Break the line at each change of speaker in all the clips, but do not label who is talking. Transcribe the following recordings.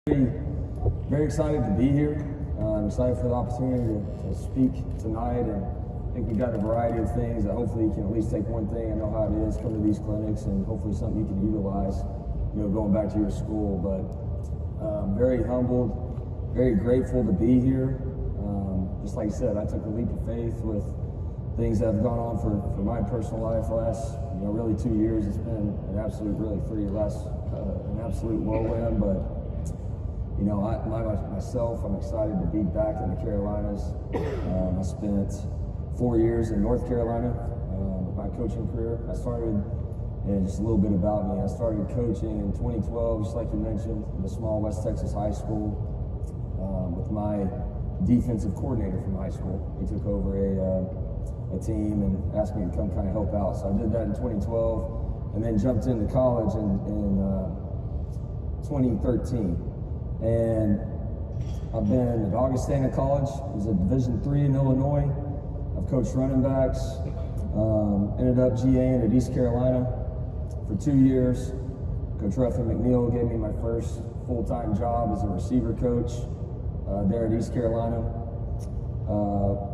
Very excited to be here. I'm excited for the opportunity to speak tonight, and I think we've got a variety of things that hopefully you can at least take one thing. I know how it is, come to these clinics, and hopefully something you can utilize, going back to your school. But very humbled, very grateful to be here. Just like I said, I took a leap of faith with things that have gone on for my personal life last, really 2 years. It's been an absolute, really an absolute whirlwind, but myself, I'm excited to be back in the Carolinas. I spent 4 years in North Carolina with my coaching career. I started, and just a little bit about me, I started coaching in 2012, just like you mentioned, in a small West Texas high school with my defensive coordinator from high school. He took over a team and asked me to come kind of help out. So I did that in 2012 and then jumped into college in 2013. And I've been at Augustana College. It was a Division III in Illinois. I've coached running backs. Ended up GAing at East Carolina for 2 years. Coach Ruffin McNeil gave me my first full-time job as a receiver coach there at East Carolina.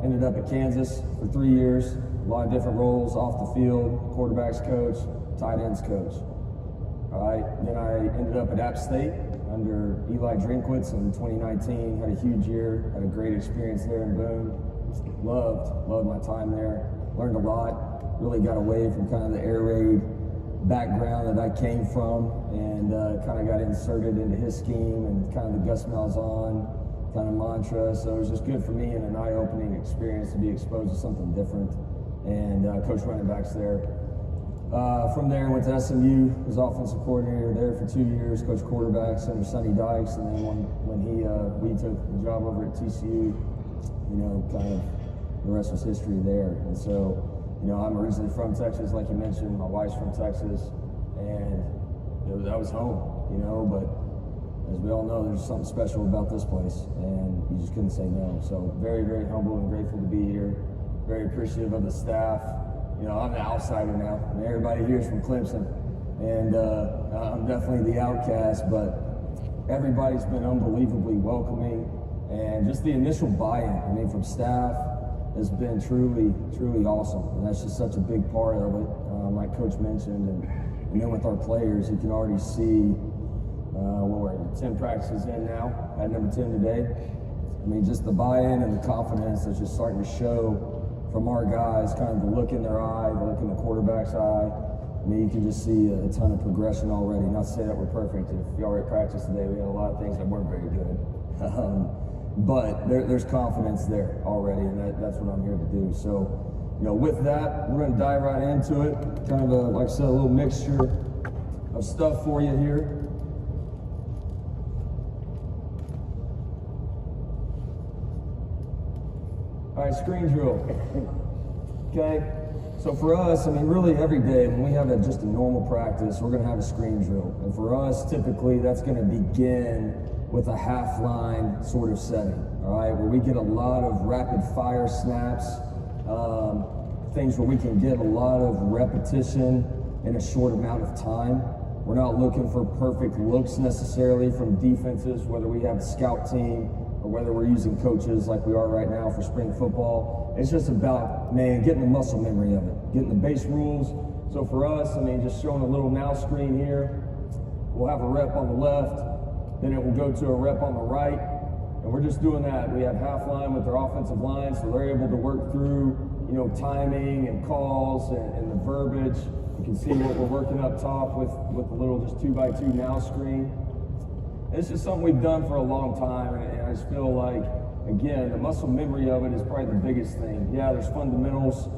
Ended up at Kansas for 3 years. A lot of different roles off the field, quarterbacks coach, tight ends coach. All right, then I ended up at App State under Eli Drinkwitz in 2019, had a huge year, had a great experience there in Boone. Loved my time there, learned a lot, really got away from kind of the air raid background that I came from, and kind of got inserted into his scheme and kind of the Gus Malzahn kind of mantra. So it was just good for me and an eye-opening experience to be exposed to something different, and coach running backs there. From there, went to SMU, was offensive coordinator there for 2 years, coached quarterbacks under Sonny Dykes, and then when we took the job over at TCU, kind of the rest was history there. And so, I'm originally from Texas, like you mentioned. My wife's from Texas, and that was home, but as we all know, there's something special about this place, and you just couldn't say no. So very, very humble and grateful to be here. Very appreciative of the staff. I'm the outsider now. Everybody here is from Clemson, and I'm definitely the outcast, but everybody's been unbelievably welcoming, and just the initial buy-in, from staff has been truly, truly awesome, and that's just such a big part of it, like Coach mentioned, and then with our players, you can already see, we're 10 practices in now, at number 10 today. Just the buy-in and the confidence that's just starting to show from our guys, kind of the look in their eye, the look in the quarterback's eye. You can just see a ton of progression already. Not to say that we're perfect. If you already practiced today, we had a lot of things that weren't very good. But there's confidence there already, and that's what I'm here to do. So, with that, we're going to dive right into it. Kind of like I said, a little mixture of stuff for you here. All right, screen drill. Okay, so for us, really every day when we have just a normal practice, we're going to have a screen drill. And for us, typically that's going to begin with a half line sort of setting, all right, where we get a lot of rapid fire snaps, things where we can get a lot of repetition in a short amount of time. We're not looking for perfect looks necessarily from defenses, whether we have a scout team or whether we're using coaches like we are right now for spring football. It's just about, getting the muscle memory of it, getting the base rules. So for us, just showing a little now screen here, we'll have a rep on the left, then it will go to a rep on the right, and we're just doing that. We have half line with their offensive line, so they're able to work through, timing and calls and the verbiage. You can see what we're working up top with the little just 2x2 now screen. It's just something we've done for a long time, and I just feel like, again, the muscle memory of it is probably the biggest thing. Yeah, there's fundamentals.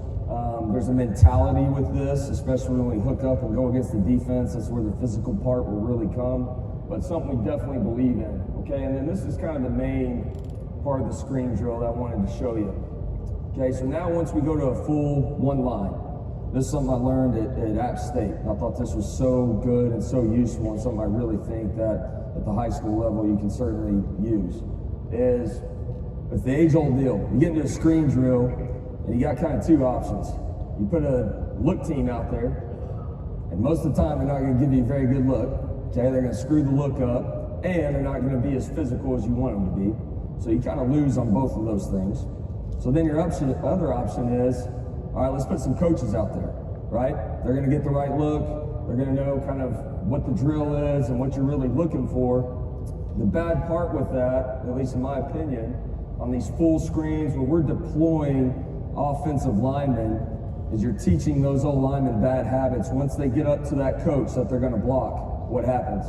There's a mentality with this, especially when we hook up and go against the defense. That's where the physical part will really come, but something we definitely believe in, okay? And then this is kind of the main part of the screen drill that I wanted to show you. Okay, so now once we go to a full one line, this is something I learned at App State. And I thought this was so good and so useful, and something I really think that at the high school level you can certainly use, is it's the age-old deal. You get into a screen drill, and you got kind of two options. You put a look team out there, and most of the time they're not going to give you a very good look. Okay, they're going to screw the look up, and they're not going to be as physical as you want them to be. So you kind of lose on both of those things. So then your other option is, all right, let's put some coaches out there, right? They're going to get the right look. They're going to know kind of what the drill is and what you're really looking for. The bad part with that, at least in my opinion, on these full screens where we're deploying offensive linemen, is you're teaching those old linemen bad habits. Once they get up to that coach that they're going to block, what happens?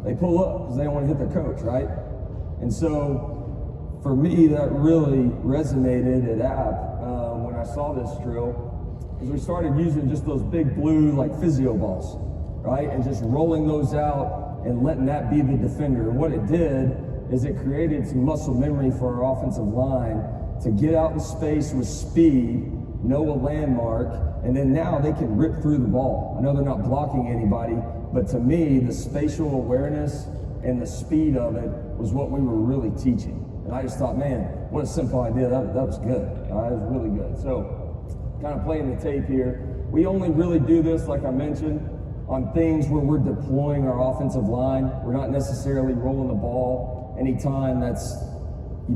They pull up because they don't want to hit their coach, right? And so for me, that really resonated at App when I saw this drill, because we started using just those big blue like physio balls, right? And just rolling those out and letting that be the defender. And what it did is it created some muscle memory for our offensive line to get out in space with speed, know a landmark, and then now they can rip through the ball. I know they're not blocking anybody, but to me, the spatial awareness and the speed of it was what we were really teaching. And I just thought, man, what a simple idea. That was good. That was really good. So kind of playing the tape here. We only really do this, like I mentioned, on things where we're deploying our offensive line. We're not necessarily rolling the ball anytime that's,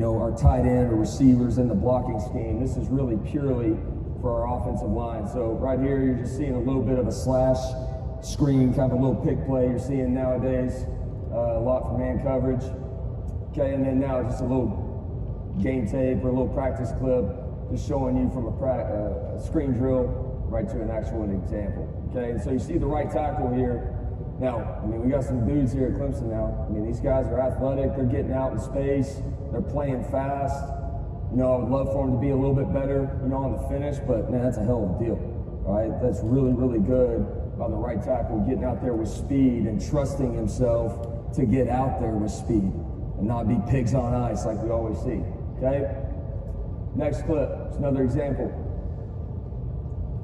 our tight end or receivers in the blocking scheme. This is really purely for our offensive line. So right here, you're just seeing a little bit of a slash screen, kind of a little pick play you're seeing nowadays, a lot for man coverage. Okay, and then now just a little game tape or a little practice clip, just showing you from a screen drill right to an actual example. Okay, and so you see the right tackle here. Now, we got some dudes here at Clemson now. These guys are athletic. They're getting out in space. They're playing fast. I would love for them to be a little bit better, on the finish, but man, that's a hell of a deal. All right, that's really, really good on the right tackle, getting out there with speed and trusting himself to get out there with speed and not be pigs on ice like we always see. Okay? Next clip, it's another example.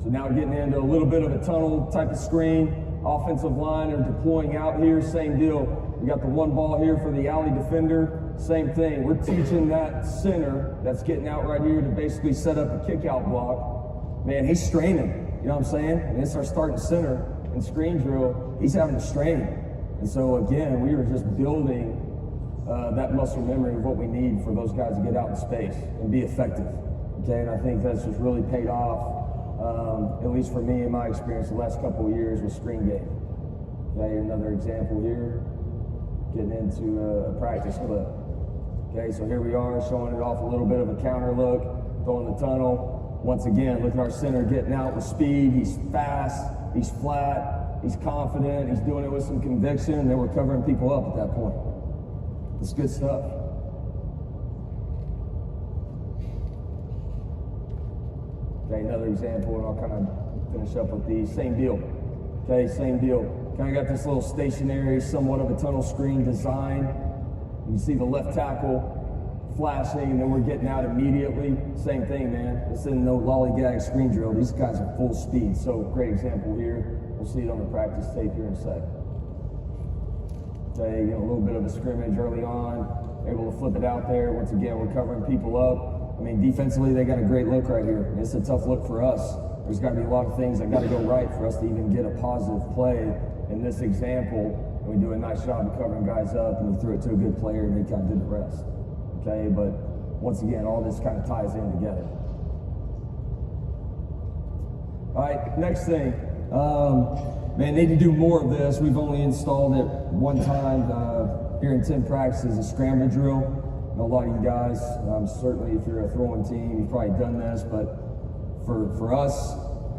So now getting into a little bit of a tunnel type of screen. Offensive line are deploying out here, same deal. We got the one ball here for the alley defender, same thing. We're teaching that center that's getting out right here to basically set up a kick out block. Man, he's straining, you know what I'm saying? And it's our starting center in screen drill, he's having to strain. And so again, we were just building that muscle memory of what we need for those guys to get out in space and be effective. Okay, and I think that's just really paid off. At least for me, in my experience, the last couple of years with screen game. Okay, another example here, getting into a practice clip. Okay, so here we are showing it off a little bit of a counter look, throwing the tunnel. Once again, look at our center getting out with speed. He's fast, he's flat, he's confident, he's doing it with some conviction, and then we're covering people up at that point. It's good stuff. Okay, another example, and I'll kind of finish up with these. Same deal. Okay, same deal. Kind of got this little stationary, somewhat of a tunnel screen design. You see the left tackle flashing, and then we're getting out immediately. Same thing, man. This isn't no lollygag screen drill. These guys are full speed. So great example here. We'll see it on the practice tape here in a sec. Okay, a little bit of a scrimmage early on. Able to flip it out there. Once again, we're covering people up. Defensively, they got a great look right here. It's a tough look for us. There's got to be a lot of things that got to go right for us to even get a positive play in this example. And we do a nice job of covering guys up, and we threw it to a good player, and they kind of did the rest. Okay, but once again, all this kind of ties in together. All right, next thing. Man, need to do more of this. We've only installed it one time here in 10 practices, a scramble drill. A lot of you guys, certainly if you're a throwing team, you've probably done this, but for us,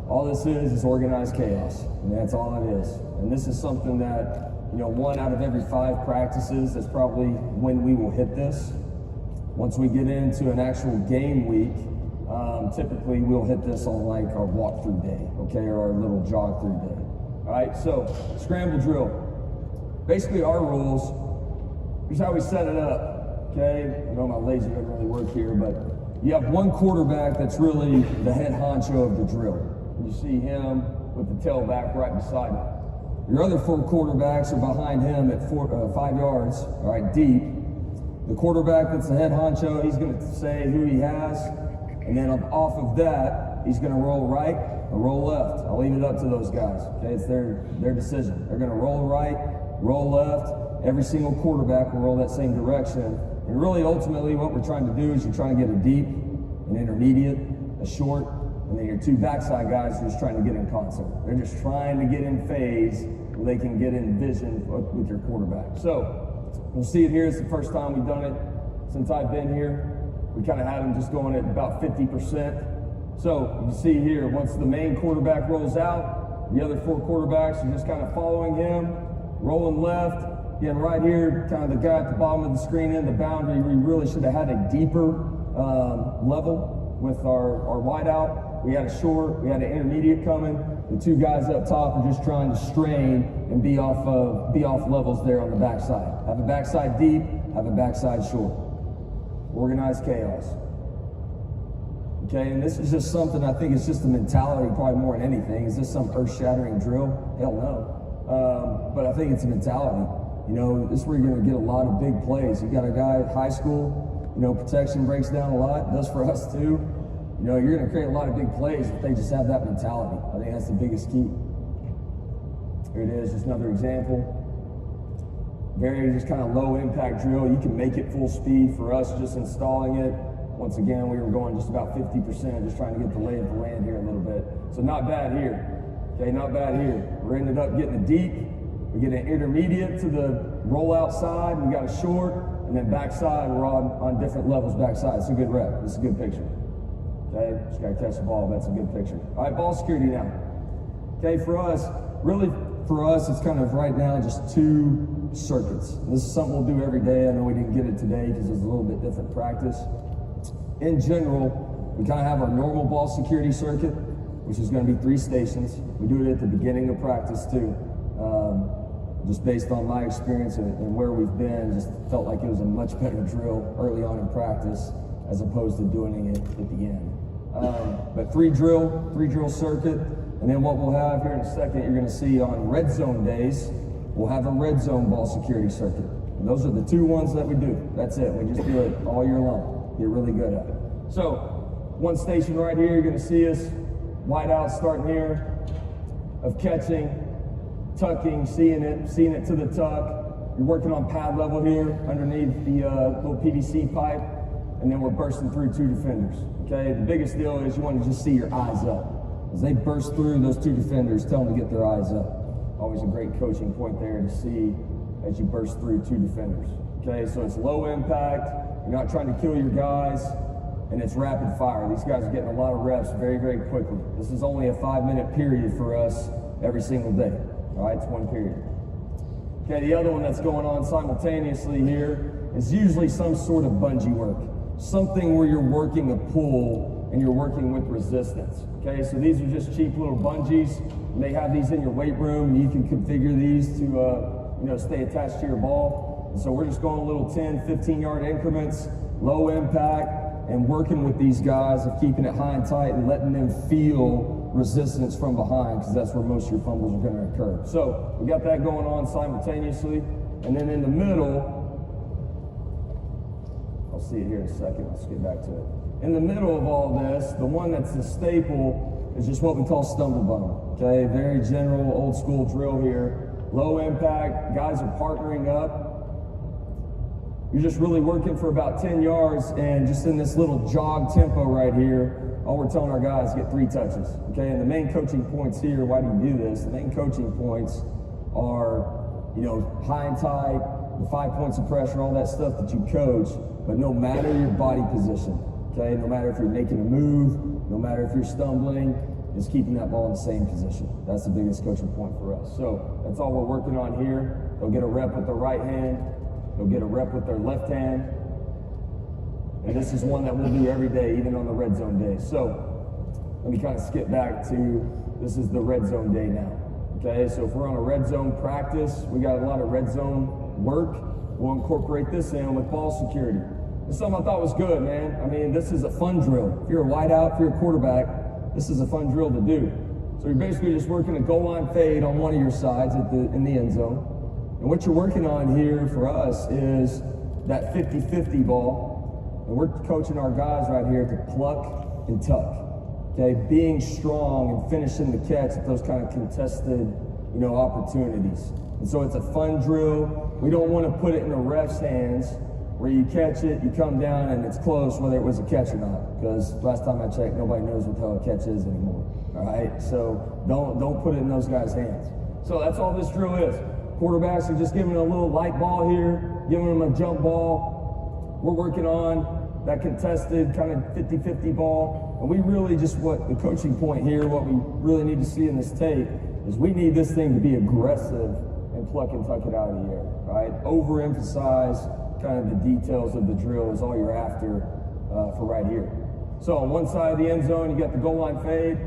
all this is organized chaos, and that's all it is. And this is something that, 1 out of every 5 practices, that's probably when we will hit this. Once we get into an actual game week, typically we'll hit this on like our walkthrough day, okay, or our little jog through day. All right, so scramble drill. Basically our rules, here's how we set it up. Okay, I know my laser doesn't really work here, but you have one quarterback that's really the head honcho of the drill. You see him with the tailback right beside him. Your other 4 quarterbacks are behind him at 5 yards, all right, deep. The quarterback that's the head honcho, he's going to say who he has, and then off of that, he's going to roll right or roll left. I'll leave it up to those guys. Okay, it's their decision. They're going to roll right, roll left. every single quarterback will roll that same direction. And really, ultimately, what we're trying to do is you're trying to get a deep, an intermediate, a short, and then your two backside guys are just trying to get in concert. They're just trying to get in phase where they can get in vision with your quarterback. So we'll see it here. It's the first time we've done it since I've been here. We kind of had them just going at about 50%. So you see here, once the main quarterback rolls out, the other four quarterbacks are just kind of following him, rolling left. Again, right here, kind of the guy at the bottom of the screen in the boundary, we really should have had a deeper level with our wideout. We had a short, we had an intermediate coming. The two guys up top are just trying to strain and be off levels there on the backside. Have a backside deep, have a backside short. Organized chaos. Okay, and this is just something, I think it's just a mentality probably more than anything. Is this some earth-shattering drill? Hell no. But I think it's a mentality. You know, this is where you're going to get a lot of big plays. You got a guy at high school, you know, protection breaks down a lot, does for us too. You know, you're going to create a lot of big plays if they just have that mentality. I think that's the biggest key. Here it is, just another example. Very just kind of low impact drill. You can make it full speed. For us, just installing it. Once again, we were going just about 50%, just trying to get the lay of the land here a little bit. So not bad here. Okay, not bad here. We ended up getting a deep. We get an intermediate to the rollout side. We got a short, and then backside, we're on different levels backside. It's a good rep. It's a good picture. Okay, just got to catch the ball. That's a good picture. All right, ball security now. Okay, for us, really for us, it's kind of right now just two circuits. And this is something we'll do every day. I know we didn't get it today because it's a little bit different practice. In general, we kind of have our normal ball security circuit, which is going to be 3 stations. We do it at the beginning of practice too. Just based on my experience and where we've been, just felt like it was a much better drill early on in practice as opposed to doing it at the end. But three drill circuit, and then what we'll have here in a second, you're going to see on red zone days, we'll have a red zone ball security circuit. And those are the 2 ones that we do. That's it. We just do it all year long. Get really good at it. So, one station right here, you're going to see us wide out starting here of catching, tucking, seeing it to the tuck. You're working on pad level here underneath the little PVC pipe, and then we're bursting through 2 defenders. Okay, the biggest deal is you want to just see your eyes up. As they burst through those 2 defenders, tell them to get their eyes up. Always a great coaching point there to see as you burst through 2 defenders. Okay, so it's low impact. You're not trying to kill your guys, and it's rapid fire. These guys are getting a lot of reps very, very quickly. This is only a 5-minute period for us every single day. All right, it's 1 period. Okay, the other one that's going on simultaneously here is usually some sort of bungee work. Something where you're working a pull and you're working with resistance. Okay, so these are just cheap little bungees. And they have these in your weight room. You can configure these to stay attached to your ball. And so we're just going a little 10, 15-yard increments, low impact, and working with these guys of keeping it high and tight and letting them feel resistance from behind, because that's where most of your fumbles are going to occur. So we got that going on simultaneously. And then in the middle, I'll see it here in a second. Let's get back to it. In the middle of all this, the one that's the staple is just what we call stumble bump. Okay, very general, old school drill here. Low impact, guys are partnering up. You're just really working for about 10 yards, and just in this little jog tempo right here, all we're telling our guys, get 3 touches. Okay, and the main coaching points here, why do you do this? The main coaching points are, high and tight, the 5 points of pressure, all that stuff that you coach, but no matter your body position. Okay, no matter if you're making a move, no matter if you're stumbling, just keeping that ball in the same position. That's the biggest coaching point for us. So that's all we're working on here. They'll get a rep with their right hand. They'll get a rep with their left hand. And this is one that we'll do every day, even on the red zone days. So let me kind of skip back to, this is the red zone day now. Okay, so if we're on a red zone practice, we got a lot of red zone work. We'll incorporate this in with ball security. It's something I thought was good, man. I mean, this is a fun drill. If you're a wideout, if you're a quarterback, this is a fun drill to do. So you're basically just working a goal line fade on one of your sides in the end zone. And what you're working on here for us is that 50-50 ball. And we're coaching our guys right here to pluck and tuck. Okay, being strong and finishing the catch at those kind of contested, opportunities. And so it's a fun drill. We don't want to put it in the ref's hands where you catch it, you come down, and it's close whether it was a catch or not. Because last time I checked, nobody knows what the hell a catch is anymore. All right, so don't put it in those guys' hands. So that's all this drill is. Quarterbacks are just giving them a little light ball here, giving them a jump ball. We're working on that contested kind of 50-50 ball. And we really just, what the coaching point here, what we really need to see in this tape is we need this thing to be aggressive and pluck and tuck it out of the air, right? Overemphasize kind of the details of the drill is all you're after for right here. So on one side of the end zone, you got the goal line fade.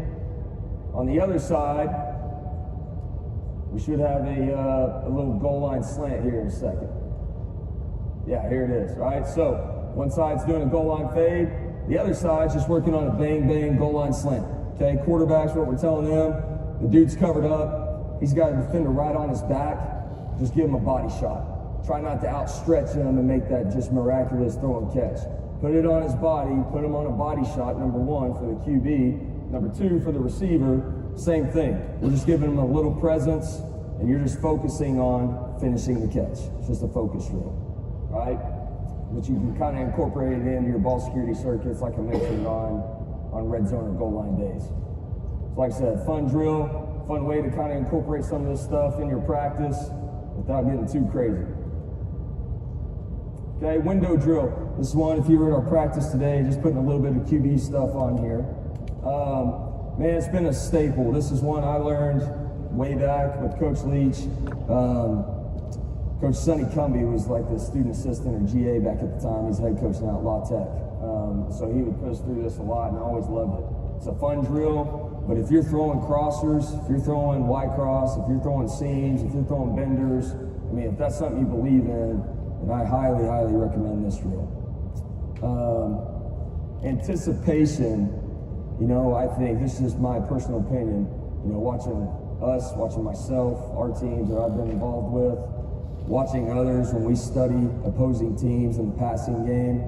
On the other side, we should have a little goal line slant here in a second. Yeah, here it is, right? So one side's doing a goal line fade. The other side's just working on a bang, bang goal line slant. Okay, quarterbacks, what we're telling them, the dude's covered up. He's got a defender right on his back. Just give him a body shot. Try not to outstretch him and make that just miraculous throw and catch. Put it on his body, put him on a body shot, number one, for the QB. Number two, for the receiver, same thing. We're just giving him a little presence, and you're just focusing on finishing the catch. It's just a focus drill, right? But you can kind of incorporate it into your ball security circuits like I mentioned on red zone or goal line days. So like I said, fun drill, fun way to kind of incorporate some of this stuff in your practice without getting too crazy. Okay, window drill. This is one, if you were at our practice today, just putting a little bit of QB stuff on here. Man, it's been a staple. This is one I learned way back with Coach Leach. Coach Sonny Cumbie was like the student assistant or GA back at the time. He's head coach now at La Tech. So he would put us through this a lot, and I always loved it. It's a fun drill, but if you're throwing crossers, if you're throwing Y cross, if you're throwing seams, if you're throwing benders, I mean, if that's something you believe in, then I highly, highly recommend this drill. Anticipation, you know, I think, this is my personal opinion, you know, watching us, watching myself, our teams that I've been involved with, watching others when we study opposing teams in the passing game,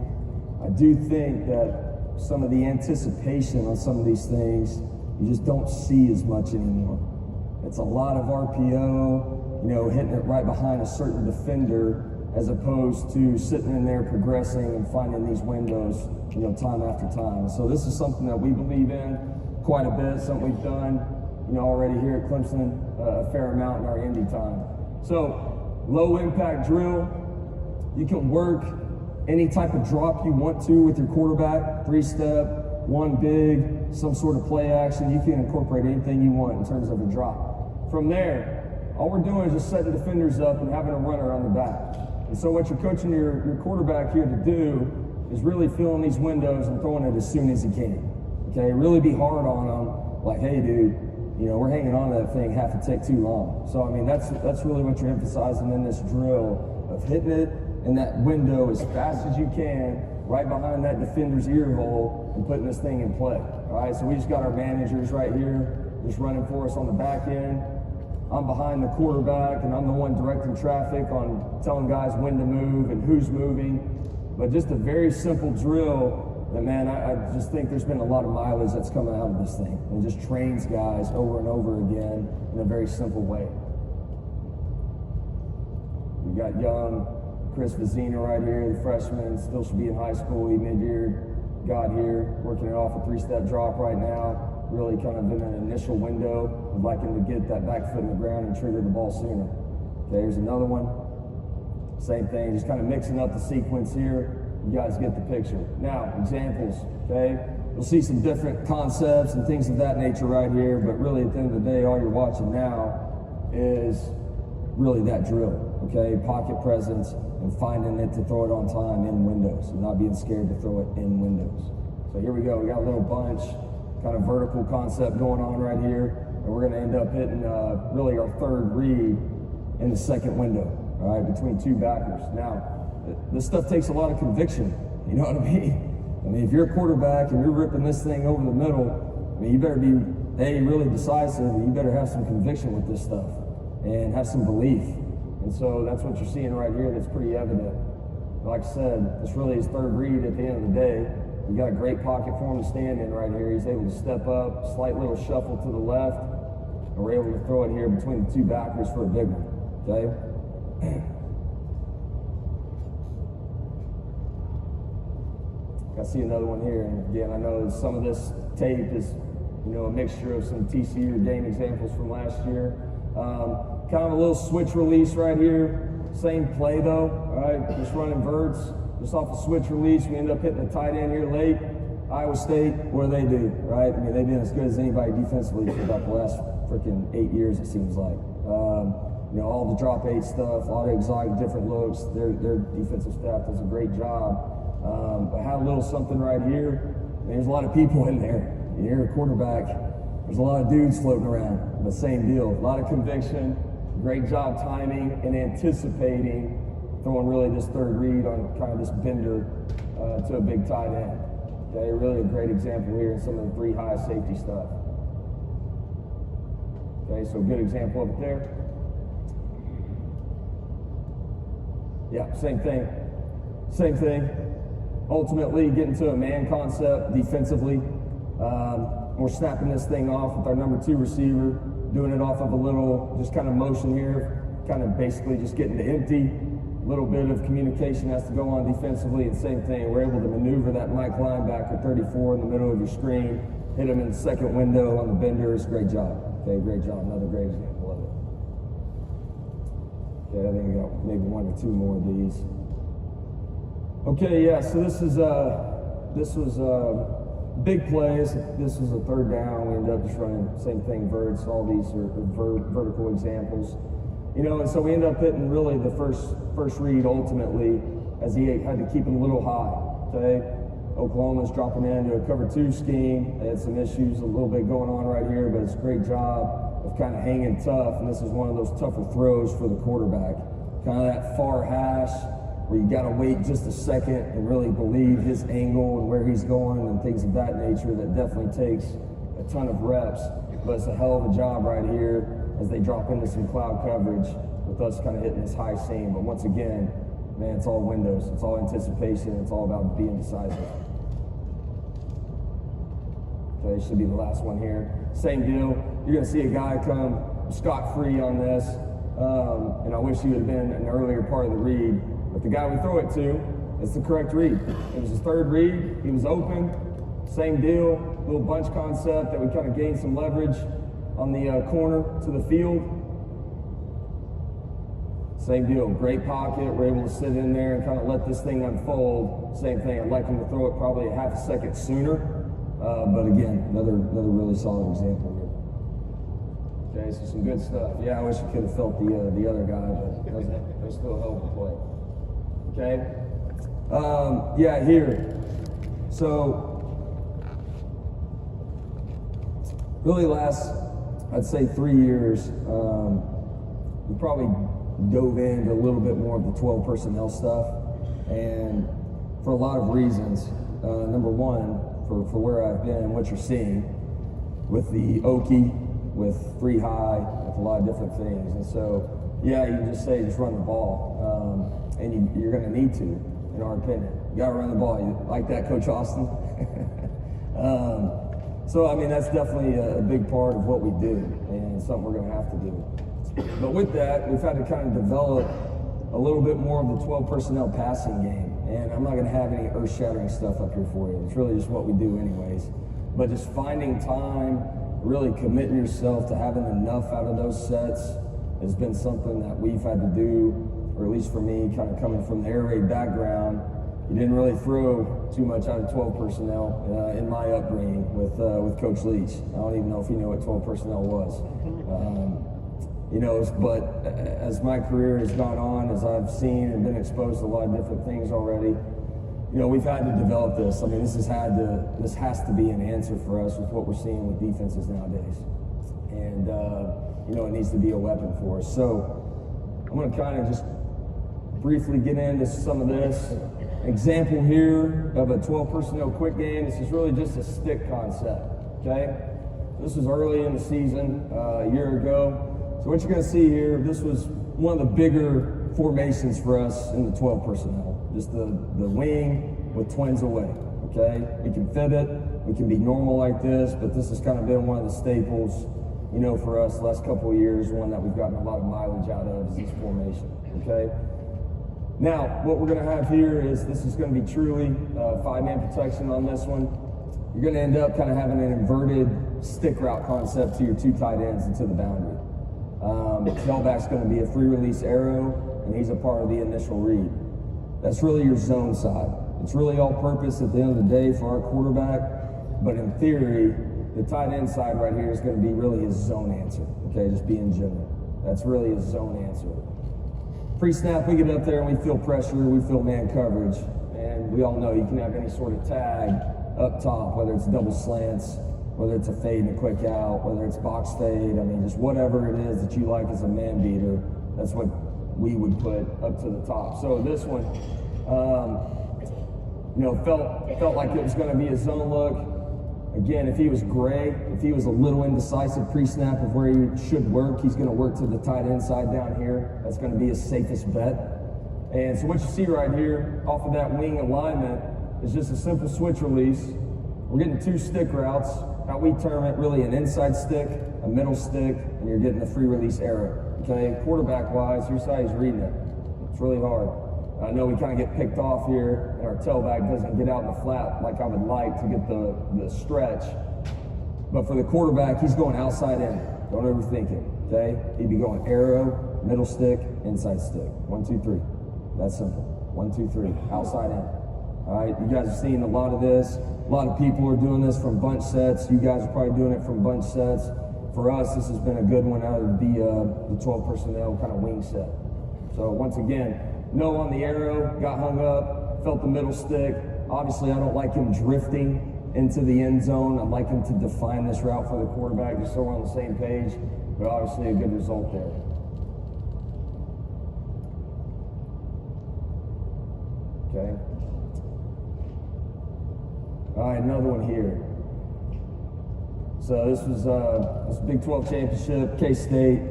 I do think that some of the anticipation on some of these things, you just don't see as much anymore. It's a lot of RPO, you know, hitting it right behind a certain defender as opposed to sitting in there progressing and finding these windows, you know, time after time. So this is something that we believe in quite a bit, something we've done, you know, already here at Clemson, a fair amount in our Indy time. So low impact drill, you can work any type of drop you want to with your quarterback, 3-step, one big, some sort of play action. You can incorporate anything you want in terms of a drop. From there, all we're doing is just setting defenders up and having a runner on the back. And so what you're coaching your quarterback here to do is really filling these windows and throwing it as soon as he can. Okay, really be hard on them, like, hey dude, you know, we're hanging on to that thing half a tick too long. So I mean, that's really what you're emphasizing in this drill of hitting it in that window as fast as you can, right behind that defender's ear hole, and putting this thing in play. All right, so we just got our managers right here, just running for us on the back end. I'm behind the quarterback, and I'm the one directing traffic on telling guys when to move and who's moving. But just a very simple drill that, man, I just think there's been a lot of mileage that's coming out of this thing. And just trains guys over and over again in a very simple way. We got young Chris Vizina right here, the freshman, still should be in high school. He mid-year got here, working it off a 3-step drop right now. Really kind of in an initial window. Would like him to get that back foot in the ground and trigger the ball sooner. Okay, here's another one. Same thing, just kind of mixing up the sequence here. You guys get the picture. Now, examples, okay? You'll see some different concepts and things of that nature right here, but really at the end of the day, all you're watching now is really that drill, okay? Pocket presence and finding it to throw it on time in windows and not being scared to throw it in windows. So here we go, we got a little bunch, kind of vertical concept going on right here, and we're gonna end up hitting really our third read in the second window, all right, between two backers. Now, this stuff takes a lot of conviction, you know what I mean? I mean, if you're a quarterback and you're ripping this thing over the middle, I mean, you better be, A, really decisive, and you better have some conviction with this stuff and have some belief. And so that's what you're seeing right here that's pretty evident. Like I said, it's really his third read at the end of the day. We got a great pocket for him to stand in right here. He's able to step up, slight little shuffle to the left, and we're able to throw it here between the two backers for a big one. okay? I see another one here, and again, I know some of this tape is, a mixture of some TCU game examples from last year. Kind of a little switch release right here. Same play though, all right? Just running verts, just off a switch release. We end up hitting a tight end here late. Iowa State, what do? Right? I mean, they've been as good as anybody defensively for about the last freaking 8 years, it seems like. All the drop 8 stuff, a lot of exotic different looks. Their defensive staff does a great job. But had a little something right here. I mean, there's a lot of people in there. You're a quarterback. There's a lot of dudes floating around. But same deal. A lot of conviction. Great job timing and anticipating throwing really this third read on kind of this bender to a big tight end. Okay, really a great example here in some of the 3 high safety stuff. Okay, so good example of it there. Yeah, same thing. Same thing. Ultimately, getting to a man concept defensively. We're snapping this thing off with our number 2 receiver, doing it off of a little just kind of motion here, kind of basically just getting to empty. A little bit of communication has to go on defensively, and same thing. We're able to maneuver that Mike linebacker 34 in the middle of your screen, hit him in the second window on the bender. It's a great job. Okay, great job. Another great example of it. Okay, I think we got maybe 1 or 2 more of these. Okay, yeah, so this was big plays. This was a third down. We ended up just running the same thing, verts. All these are vertical examples. And so we ended up hitting really the first read ultimately, as he had to keep it a little high, okay? Oklahoma's dropping into a cover 2 scheme. They had some issues a little bit going on right here, but it's a great job of kind of hanging tough, and this is one of those tougher throws for the quarterback. Kind of that far hash, where you got to wait just a second and really believe his angle and where he's going and things of that nature. That definitely takes a ton of reps, but it's a hell of a job right here as they drop into some cloud coverage with us kind of hitting this high seam. But once again, man, it's all windows. It's all anticipation. It's all about being decisive. Okay, should be the last one here. Same deal. You're going to see a guy come scot-free on this. And I wish he would have been an earlier part of the read. But the guy we throw it to, it's the correct read. It was his third read. He was open. Same deal. Little bunch concept that we kind of gained some leverage on the corner to the field. Same deal. Great pocket. We're able to sit in there and kind of let this thing unfold. Same thing. I'd like him to throw it probably a half a second sooner. But again, another really solid example here. Okay, so some good stuff. Yeah, I wish I could have felt the other guy, but it was still a hell of a play. Okay. Yeah, here. So really last, I'd say 3 years, we probably dove into a little bit more of the 12 personnel stuff, and for a lot of reasons. Number one, for where I've been and what you're seeing with the Okie, with 3 high, with a lot of different things. And so, yeah, you can just say just run the ball, and you're going to need to, in our opinion. You got to run the ball. You like that, Coach Austin? So, I mean, that's definitely a big part of what we do, and something we're going to have to do. But with that, we've had to kind of develop a little bit more of the 12 personnel passing game. And I'm not going to have any earth-shattering stuff up here for you. It's really just what we do anyways. But just finding time, really committing yourself to having enough out of those sets has been something that we've had to do, or at least for me, kind of coming from the air raid background. You didn't really throw too much out of 12 personnel in my upbringing with Coach Leach. I don't even know if he knew what 12 personnel was. But as my career has gone on, as I've seen and been exposed to a lot of different things already, we've had to develop this. I mean, this has to be an answer for us with what we're seeing with defenses nowadays. And, it needs to be a weapon for us. So I'm going to kind of just briefly get into some of this. Example here of a 12 personnel quick game. This is really just a stick concept, okay? This was early in the season, a year ago. So what you're going to see here, this was one of the bigger formations for us in the 12 personnel. Just the wing with twins away, okay? We can fit it. We can be normal like this, but this has kind of been one of the staples you know, for us last couple of years, one that we've gotten a lot of mileage out of is this formation, okay? Now, what we're gonna have here is, this is gonna be truly five-man protection on this one. You're gonna end up kind of having an inverted stick route concept to your two tight ends into the boundary. Tailback's gonna be a free release arrow, and he's a part of the initial read. That's really your zone side. It's really all purpose at the end of the day for our quarterback, but in theory, the tight end side right here is gonna be really his zone answer, okay, just being general. That's really his zone answer. Pre-snap, we get up there and we feel pressure, we feel man coverage, and we all know you can have any sort of tag up top, whether it's double slants, whether it's a fade and a quick out, whether it's box fade, I mean, just whatever it is that you like as a man beater, that's what we would put up to the top. So this one, you know, felt like it was going to be a zone look. Again, if he was gray, if he was a little indecisive pre-snap of where he should work, he's going to work to the tight end side down here. That's going to be his safest bet. And so what you see right here, off of that wing alignment, is just a simple switch release. We're getting two stick routes. How we term it, really an inside stick, a middle stick, and you're getting a free release arrow. Okay, quarterback-wise, here's how he's reading it. It's really hard. I know we kind of get picked off here, and our tailback doesn't get out in the flat like I would like to get the stretch. But for the quarterback, he's going outside in. Don't overthink it, okay? He'd be going arrow, middle stick, inside stick. 1, 2, 3. That's simple. 1, 2, 3. Outside in. All right, you guys have seen a lot of this. A lot of people are doing this from bunch sets. You guys are probably doing it from bunch sets. For us, this has been a good one out of the 12 personnel kind of wing set. So once again, no on the arrow, got hung up, felt the middle stick. Obviously, I don't like him drifting into the end zone. I'd like him to define this route for the quarterback just so we're on the same page, but obviously a good result there. Okay. All right, another one here. So this was Big 12 championship, K-State.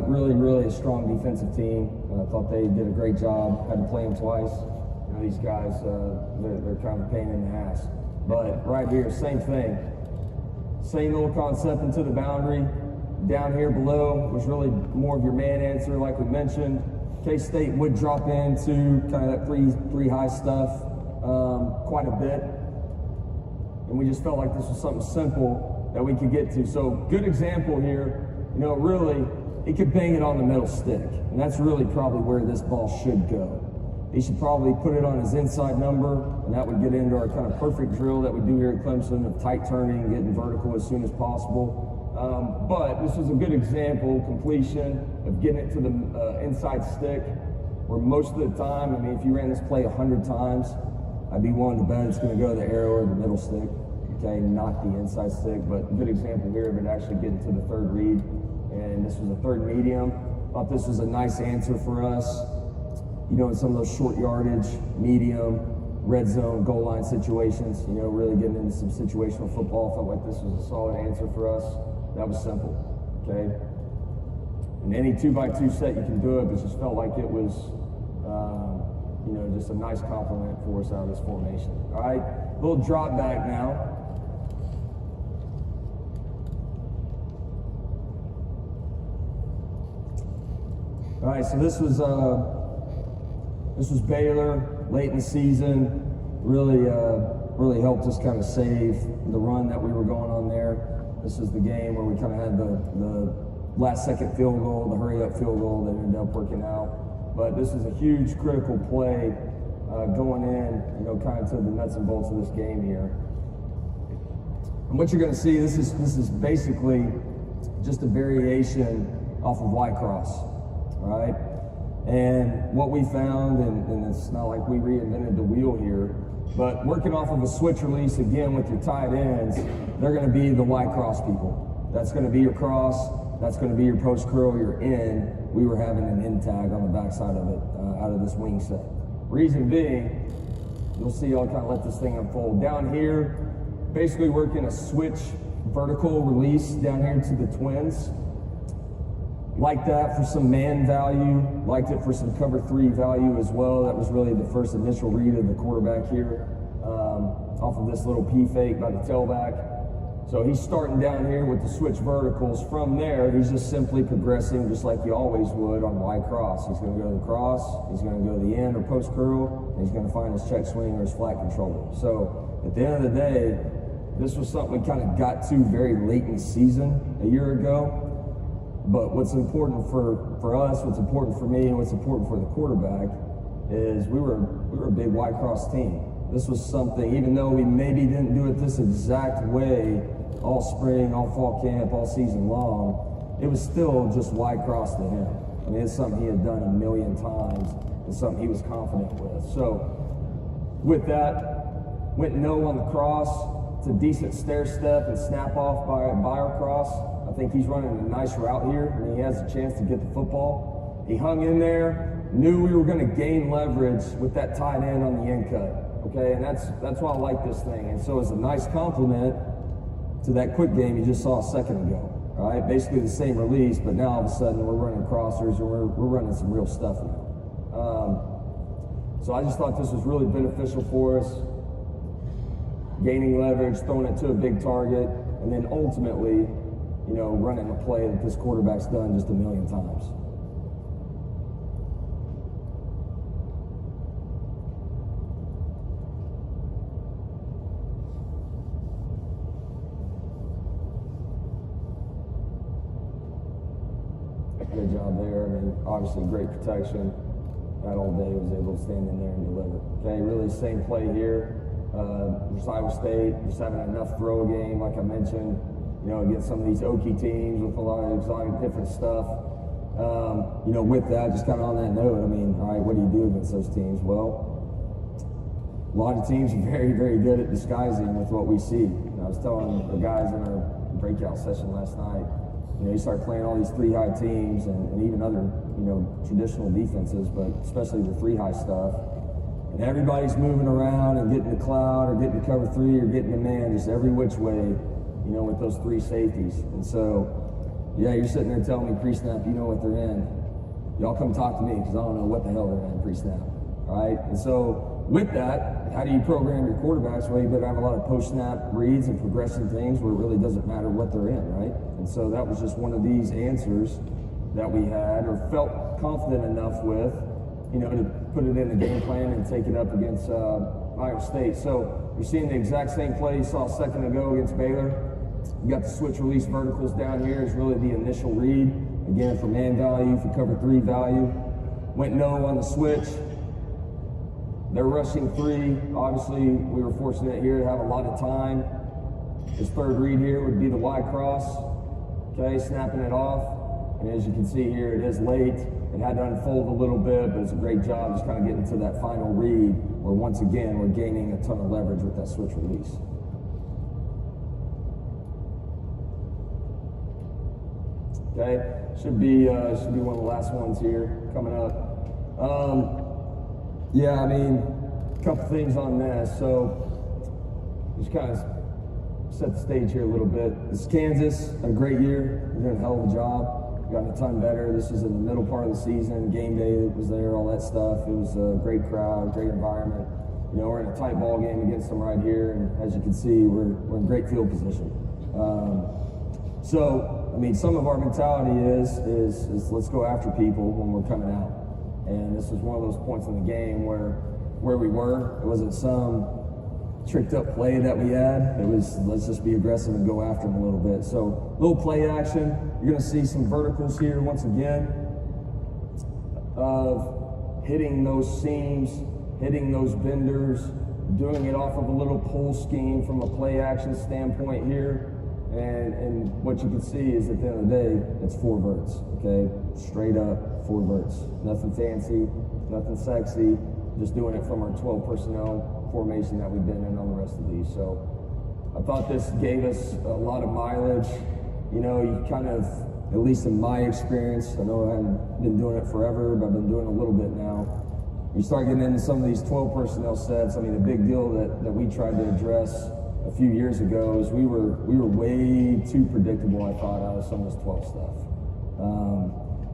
Really a strong defensive team. I thought they did a great job. Had to play them twice. You know, these guys, they're kind of a pain in the ass. But right here, same thing. Same little concept into the boundary. Down here below was really more of your man answer, like we mentioned. K-State would drop into kind of that three high stuff quite a bit. And we just felt like this was something simple that we could get to. So good example here, you know, really, he could bang it on the middle stick. And that's really probably where this ball should go. He should probably put it on his inside number, and that would get into our kind of perfect drill that we do here at Clemson of tight turning, getting vertical as soon as possible. But this was a good example, completion, of getting it to the inside stick, where most of the time, I mean, if you ran this play 100 times, I'd be willing to bet it's going to go to the arrow or the middle stick, okay, not the inside stick. But a good example here of it actually getting to the third read. And this was a third medium. Thought this was a nice answer for us. You know, in some of those short yardage, medium, red zone, goal line situations, you know, really getting into some situational football. Felt like this was a solid answer for us. That was simple, okay? In any 2x2 set, you can do it, but just felt like it was, you know, just a nice compliment for us out of this formation. All right, a little drop back now. All right, so this was Baylor late in the season. Really helped us kind of save the run that we were going on there. This is the game where we kind of had the last second field goal, the hurry up field goal that ended up working out. But this is a huge critical play going in, you know, kind of to the nuts and bolts of this game here. And what you're going to see, this is basically just a variation off of Y cross, all right? And what we found, and it's not like we reinvented the wheel here, but working off of a switch release again with your tight ends, they're going to be the Y cross people. That's going to be your cross. That's going to be your post curl, your in. We were having an in tag on the backside of it out of this wing set. Reason being, you'll see I'll kind of let this thing unfold. Down here, basically working a switch vertical release down here to the twins. Liked that for some man value, liked it for some cover 3 value as well. That was really the first initial read of the quarterback here off of this little P fake by the tailback. So he's starting down here with the switch verticals. From there, he's just simply progressing just like he always would on Y cross. He's going to go to the cross, he's going to go to the end or post curl, and he's going to find his check swing or his flat controller. So at the end of the day, this was something we kind of got to very late in the season a year ago. But what's important for us, what's important for me, and what's important for the quarterback is we were a big Y cross team. This was something, even though we maybe didn't do it this exact way all spring, all fall camp, all season long, it was still just Y cross to him. I mean, it's something he had done a million times. It's something he was confident with. So with that, went no on the cross. It's a decent stair step and snap off by our cross. I think he's running a nice route here. I mean, he has a chance to get the football. He hung in there, knew we were going to gain leverage with that tight end on the end cut. Okay, and that's why I like this thing. And so it's a nice compliment to that quick game you just saw a second ago. All right, basically the same release, but now all of a sudden we're running crossers and we're running some real stuff now. So I just thought this was really beneficial for us. Gaining leverage, throwing it to a big target, and then ultimately, you know, running a play that this quarterback's done just a million times. Good job there. I mean, obviously great protection. That all day was able to stand in there and deliver. Okay, really same play here. Iowa State just having enough throw game, like I mentioned, you know, against some of these Okie teams with a lot of exotic different stuff. You know, with that, just kind of on that note, I mean, all right, what do you do against those teams? Well, a lot of teams are very, very good at disguising with what we see. And I was telling the guys in our breakout session last night, you know, you start playing all these three high teams and even other, you know, traditional defenses, but especially the three high stuff. And everybody's moving around and getting the cloud or getting the cover three or getting the man just every which way, you know, with those three safeties. And so, yeah, you're sitting there telling me pre-snap, you know what they're in. Y'all come talk to me because I don't know what the hell they're in pre-snap, all right? And so with that, how do you program your quarterbacks? Well, you better have a lot of post-snap reads and progression things where it really doesn't matter what they're in, right? And so that was just one of these answers that we had or felt confident enough with, you know, to put it in the game plan and take it up against Iowa State. So you're seeing the exact same play you saw a second ago against Baylor. You got the switch release verticals down here is really the initial read. Again, for man value, for cover three value. Went no on the switch. They're rushing three. Obviously, we were fortunate here to have a lot of time. His third read here would be the Y cross. Okay, snapping it off. And as you can see here, it is late. It had to unfold a little bit, but it's a great job just kind of getting to that final read where once again, we're gaining a ton of leverage with that switch release. Okay, should be one of the last ones here coming up. Yeah, I mean, a couple things on this. So just kind of set the stage here a little bit. This is Kansas, a great year. We're doing a hell of a job. Gotten a ton better. This was in the middle part of the season. Game day that was there, all that stuff. It was a great crowd, great environment. You know, we're in a tight ball game against them right here, and as you can see, we're in great field position. So, I mean, some of our mentality is let's go after people when we're coming out. And this was one of those points in the game where we were. It wasn't some tricked up play that we had. It was, let's just be aggressive and go after them a little bit. So, little play action. You're going to see some verticals here once again of hitting those seams, hitting those benders, doing it off of a little pull scheme from a play action standpoint here. And what you can see is at the end of the day, it's four verts, okay? Straight up, four verts. Nothing fancy, nothing sexy, just doing it from our 12 personnel formation that we've been in on the rest of these. So I thought this gave us a lot of mileage. You know, you kind of, at least in my experience, I know I haven't been doing it forever, but I've been doing it a little bit now. You start getting into some of these 12 personnel sets. I mean, the big deal that we tried to address a few years ago is we were way too predictable, I thought, out of some of this 12 stuff.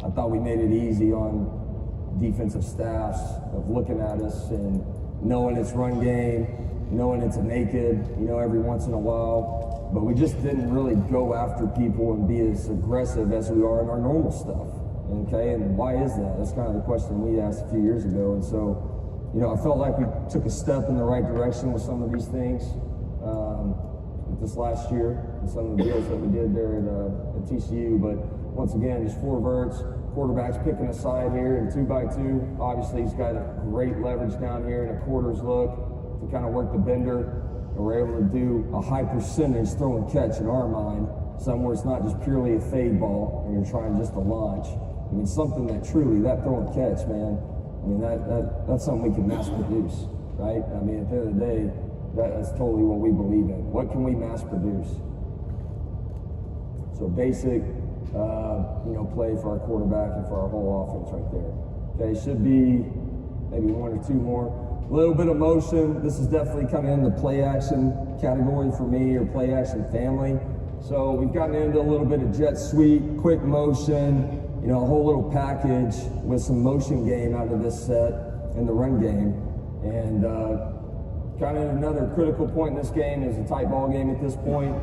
I thought we made it easy on defensive staffs of looking at us and knowing it's run game, knowing it's a naked, every once in a while. But we just didn't really go after people and be as aggressive as we are in our normal stuff. Okay, and why is that? That's kind of the question we asked a few years ago. And so, I felt like we took a step in the right direction with some of these things this last year and some of the deals that we did there at TCU. But once again, just 4 verts, quarterbacks picking a side here in 2x2. Obviously, he's got a great leverage down here in a quarters look to kind of work the bender. And we're able to do a high percentage throw and catch in our mind, somewhere it's not just purely a fade ball and you're trying just to launch. I mean, something that truly, that throw and catch, man, I mean, that's something we can mass produce, right? I mean, at the end of the day, that's totally what we believe in. What can we mass produce? So basic, play for our quarterback and for our whole offense right there. Okay, should be maybe 1 or 2 more. A little bit of motion. This is definitely kind of in the play action category for me, or play action family. So we've gotten into a little bit of jet sweep, quick motion, a whole little package with some motion game out of this set in the run game. And kind of another critical point in this game is a tight ball game at this point.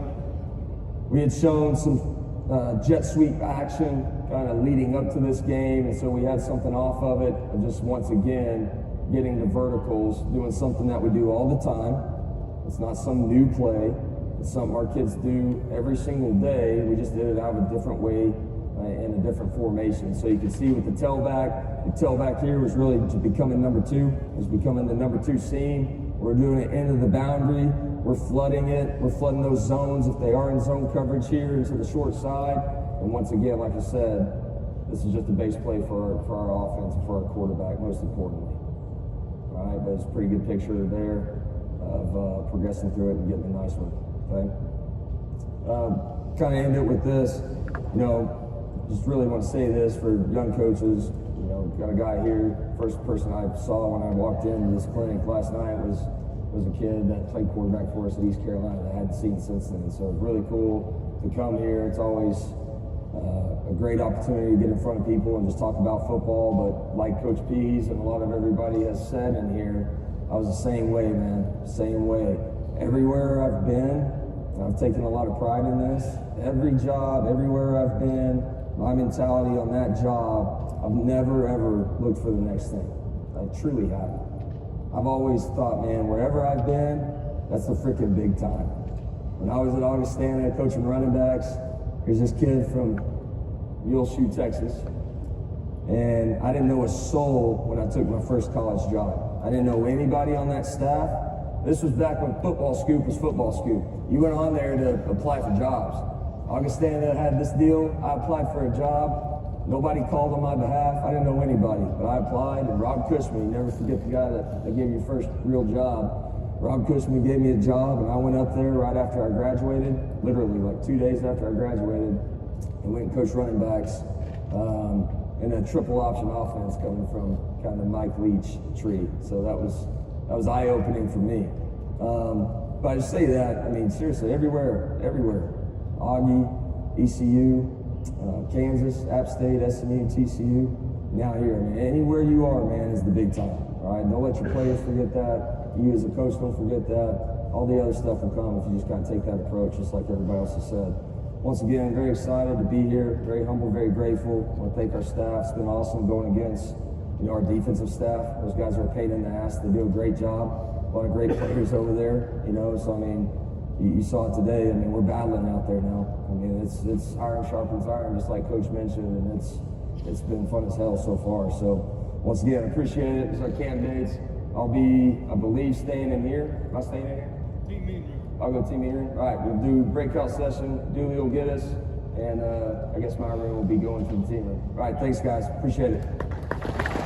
We had shown some jet sweep action kind of leading up to this game, and so we had something off of it, and just once again getting the verticals, doing something that we do all the time. It's not some new play. It's something our kids do every single day. We just did it out of a different way in a different formation. So you can see with the tailback here was really becoming number 2. It was becoming the number 2 seam. We're doing it into the boundary. We're flooding it. We're flooding those zones if they are in zone coverage here into the short side. And once again, like I said, this is just a base play for our offense and for our quarterback, most importantly. All right, but it's a pretty good picture there of progressing through it and getting a nice one. Okay. Kind of end it with this. Just really want to say this for young coaches. Got a guy here. First person I saw when I walked into this clinic last night was a kid that played quarterback for us at East Carolina that I hadn't seen since then. So it's really cool to come here. It's always a great opportunity to get in front of people and just talk about football. But like Coach Pease and a lot of everybody has said in here, I was the same way, man. Same way. Everywhere I've been, and I've taken a lot of pride in this. Every job, everywhere I've been, my mentality on that job, I've never ever looked for the next thing. I truly haven't. I've always thought, man, wherever I've been, that's the freaking big time. When I was at Augustana coaching running backs, here's this kid from Muleshoe, Texas, and I didn't know a soul when I took my first college job. I didn't know anybody on that staff. This was back when Football Scoop was Football Scoop. You went on there to apply for jobs. Augustana had this deal. I applied for a job. Nobody called on my behalf. I didn't know anybody, but I applied, and Rob Cushman, never forget the guy that gave you your first real job. Rob Cushman gave me a job, and I went up there right after I graduated, literally like 2 days after I graduated, and went and coached running backs in a triple option offense coming from kind of the Mike Leach tree. So that was eye-opening for me. But I just say that, I mean, seriously, everywhere. Augie, ECU, Kansas, App State, SMU, TCU, now here. I mean, anywhere you are, man, is the big time. All right, don't let your players forget that. You as a coach, don't forget that. All the other stuff will come if you just kind of take that approach, just like everybody else has said. Once again, very excited to be here, very humble, very grateful. I want to thank our staff. It's been awesome going against our defensive staff. Those guys are a pain in the ass. They do a great job. A lot of great players over there, so I mean, you saw it today. I mean, we're battling out there now. I mean, it's iron sharpens iron, just like Coach mentioned, and it's been fun as hell so far. So once again, I appreciate it. These are candidates. I'll be, I believe, staying in here. Am I staying in here?
Team meeting.
I'll go team meeting. All right, we'll do breakout session. Dooley will get us, and I guess my room will be going to the team room. All right, thanks guys. Appreciate it.